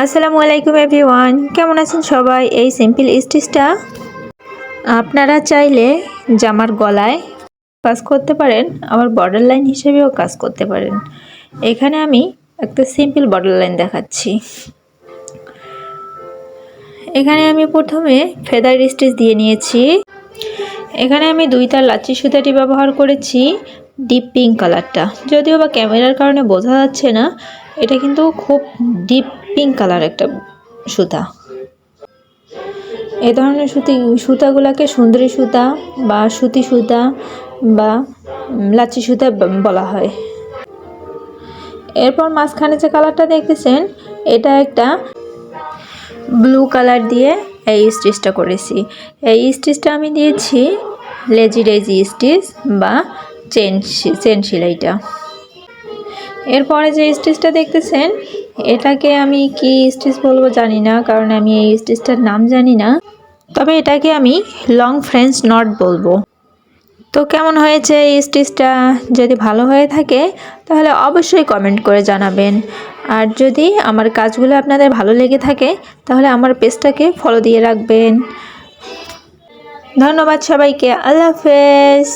আসসালামু আলাইকুম এভরিওয়ান, কেমন আছেন সবাই? এই সিম্পল স্টিচটা আপনারা চাইলে জামার গলায় কাজ করতে পারেন, আবার বর্ডার লাইন হিসেবেও কাজ করতে পারেন। এখানে আমি একটা সিম্পল বর্ডার লাইন দেখাচ্ছি। এখানে আমি প্রথমে ফেদার স্টিচ দিয়ে নিয়েছি। এখানে আমি 2 তার লাচ্ছি সুতাটি ব্যবহার করেছি, ডিপ পিঙ্ক কালারটা। যদিও বা ক্যামেরার কারণে বোঝা যাচ্ছে না, এটা কিন্তু খুব ডিপ পিঙ্ক কালার একটা সুতা। এই ধরনের সুতাগুলোকে সুন্দরী সুতা বা সুতি সুতা বা লাচ্ছি সুতা বলা হয়। এরপর মাঝখানে যে কালারটা দেখতেছেন, এটা একটা ব্লু কালার দিয়ে এই স্টিচটা করেছি। এই স্টিচটা আমি দিয়েছি লেজি ডেজি স্টিচ বা চেন সেলাইটা। এরপরে যে স্টিচটা দেখতেছেন, এটাকে আমি কি স্টিচ বলবো জানি না, কারণ আমি এই স্টিচটার নাম জানি না। তবে এটাকে আমি লং ফ্রেঞ্চ নট বলবো। তো কেমন হয়েছে এই স্টিচটা? যদি ভালো হয়ে থাকে তাহলে অবশ্যই কমেন্ট করে জানাবেন। আর যদি আমার কাজগুলো আপনাদের ভালো লেগে থাকে তাহলে আমার পেজটাকে ফলো দিয়ে রাখবেন। ধন্যবাদ সবাইকে। আল্লাহ হাফেজ।